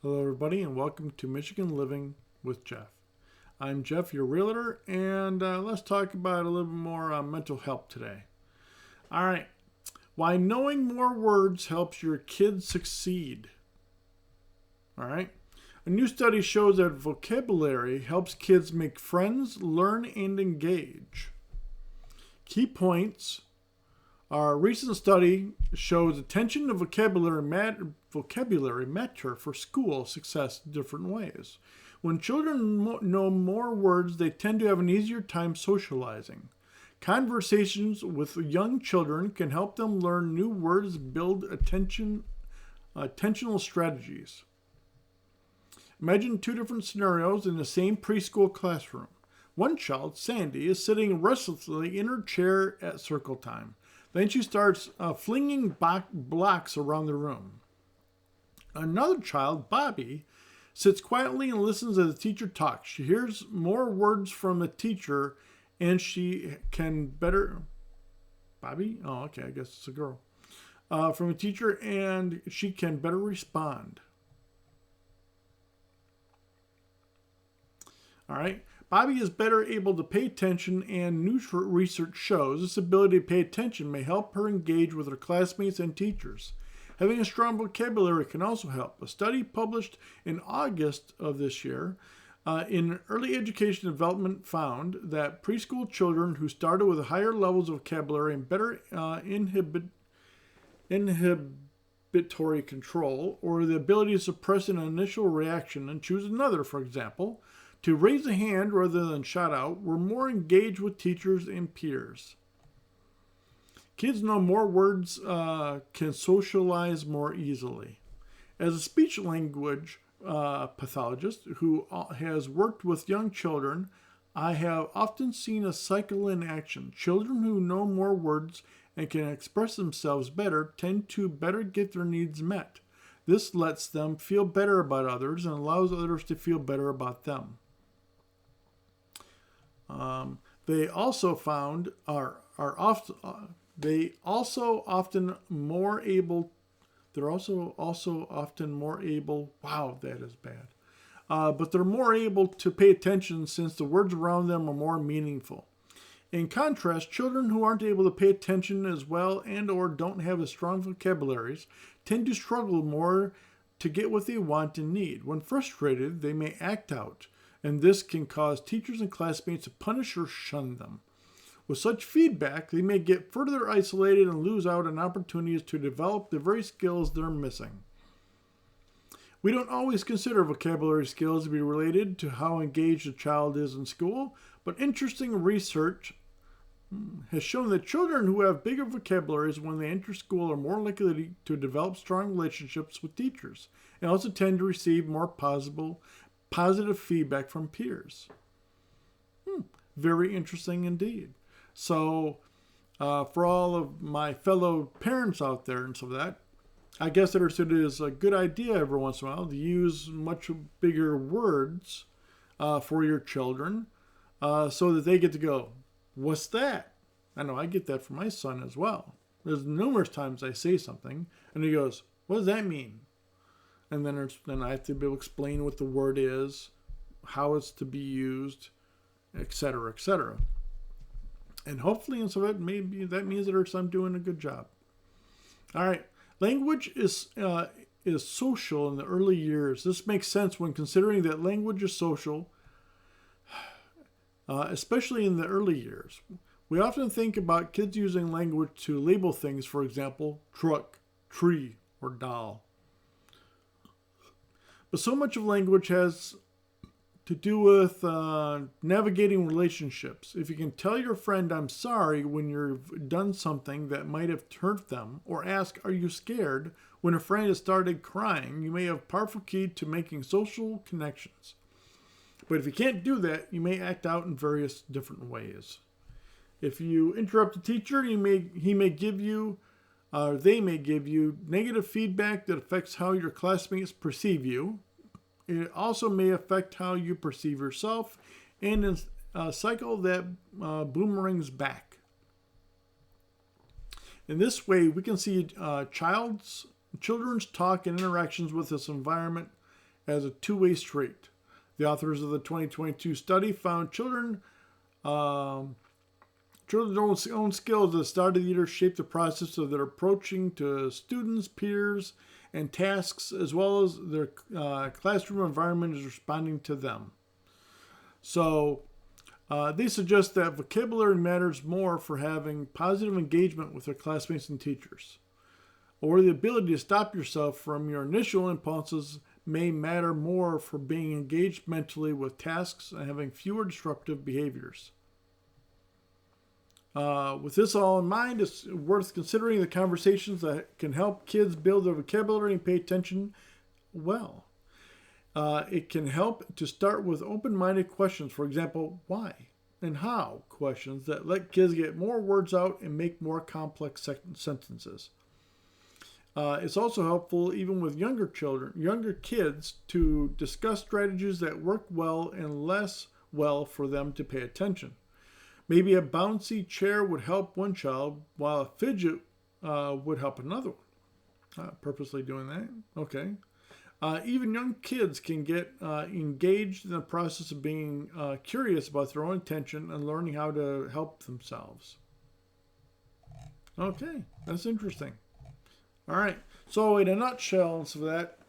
Hello, everybody, and welcome to Michigan Living with Jeff. I'm Jeff, your realtor, and let's talk about a little bit more mental health today. All right, why knowing more words helps your kids succeed. All right, a new study shows that vocabulary helps kids make friends, learn, and engage. Key points. Our recent study shows attention to vocabulary matter for school success in different ways. When children know more words, they tend to have an easier time socializing. Conversations with young children can help them learn new words, build attentional strategies. Imagine two different scenarios in the same preschool classroom. One child, Sandy, is sitting restlessly in her chair at circle time. Then she starts flinging blocks around the room. Another child, Bobby, sits quietly and listens as the teacher talks. She hears more words from the teacher and she can better... Bobby? Oh, okay, I guess it's a girl. From a teacher and she can better respond. All right. Bobby is better able to pay attention, and new research shows this ability to pay attention may help her engage with her classmates and teachers. Having a strong vocabulary can also help. A study published in August of this year in Early Education Development found that preschool children who started with higher levels of vocabulary and better inhibitory control, or the ability to suppress an initial reaction and choose another, for example, to raise a hand rather than shout out, were more engaged with teachers and peers. Kids know more words can socialize more easily. As a speech language pathologist who has worked with young children, I have often seen a cycle in action. Children who know more words and can express themselves better tend to better get their needs met. This lets them feel better about others and allows others to feel better about them. They also often more able. They're also often more able. Wow, that is bad. But they're more able to pay attention since the words around them are more meaningful. In contrast, children who aren't able to pay attention as well and/or don't have as strong vocabularies tend to struggle more to get what they want and need. When frustrated, they may act out, and this can cause teachers and classmates to punish or shun them. With such feedback, they may get further isolated and lose out on opportunities to develop the very skills they're missing. We don't always consider vocabulary skills to be related to how engaged a child is in school, but interesting research has shown that children who have bigger vocabularies when they enter school are more likely to develop strong relationships with teachers and also tend to receive more positive feedback from peers. Very interesting indeed. So, for all of my fellow parents out there and stuff like that, I guess it is a good idea every once in a while to use much bigger words for your children so that they get to go, what's that? I know I get that from my son as well. There's numerous times I say something and he goes, what does that mean? And then I have to be able to explain what the word is, how it's to be used, etc., etc. And hopefully, and so that that means that I'm doing a good job. All right, language is social in the early years. This makes sense when considering that language is social, especially in the early years. We often think about kids using language to label things, for example, truck, tree, or doll. But so much of language has to do with navigating relationships. If you can tell your friend, I'm sorry, when you've done something that might have hurt them, or ask, are you scared, when a friend has started crying, you may have powerful key to making social connections. But if you can't do that, you may act out in various different ways. If you interrupt a teacher, they may give you negative feedback that affects how your classmates perceive you. It also may affect how you perceive yourself, and in a cycle that boomerangs back. In this way, we can see children's talk and interactions with this environment as a two-way street. The authors of the 2022 study found children's own skills at the start of the year shape the process of their approaching to students, peers, and tasks, as well as their classroom environment is responding to them. So they suggest that vocabulary matters more for having positive engagement with their classmates and teachers, or the ability to stop yourself from your initial impulses may matter more for being engaged mentally with tasks and having fewer disruptive behaviors. With this all in mind, it's worth considering the conversations that can help kids build their vocabulary and pay attention well. It can help to start with open-minded questions. For example, why and how questions that let kids get more words out and make more complex sentences. It's also helpful, even with younger kids, to discuss strategies that work well and less well for them to pay attention. Maybe a bouncy chair would help one child, while a fidget would help another one. Purposely doing that? Okay. Even young kids can get engaged in the process of being curious about their own attention and learning how to help themselves. Okay, that's interesting. All right. So in a nutshell, so that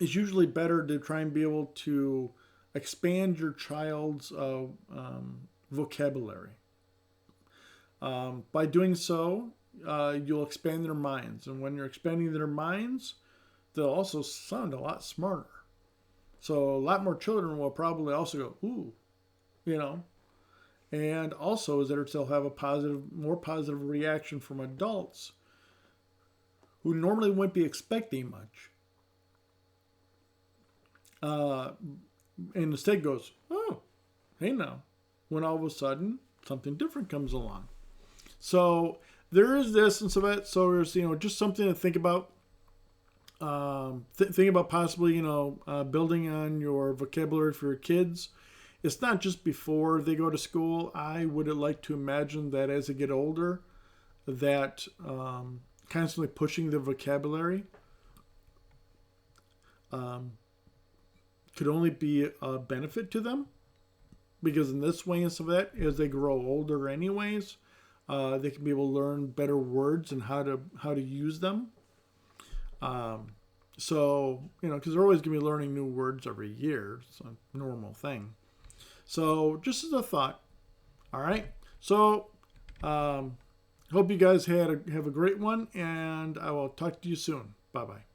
it's usually better to try and be able to expand your child's vocabulary. By doing so, you'll expand their minds. And when you're expanding their minds, they'll also sound a lot smarter. So a lot more children will probably also go, ooh, And also is that they'll have a more positive reaction from adults who normally wouldn't be expecting much. And instead goes, oh, hey now, when all of a sudden something different comes along. So there is this and so that. So there's just something to think about. Think about possibly building on your vocabulary for your kids. It's not just before they go to school. I would like to imagine that as they get older, that constantly pushing the vocabulary could only be a benefit to them, because in this way and so that, as they grow older anyways, they can be able to learn better words and how to use them. So because they're always going to be learning new words every year. It's a normal thing. So just as a thought. All right. So hope you guys have a great one, and I will talk to you soon. Bye-bye.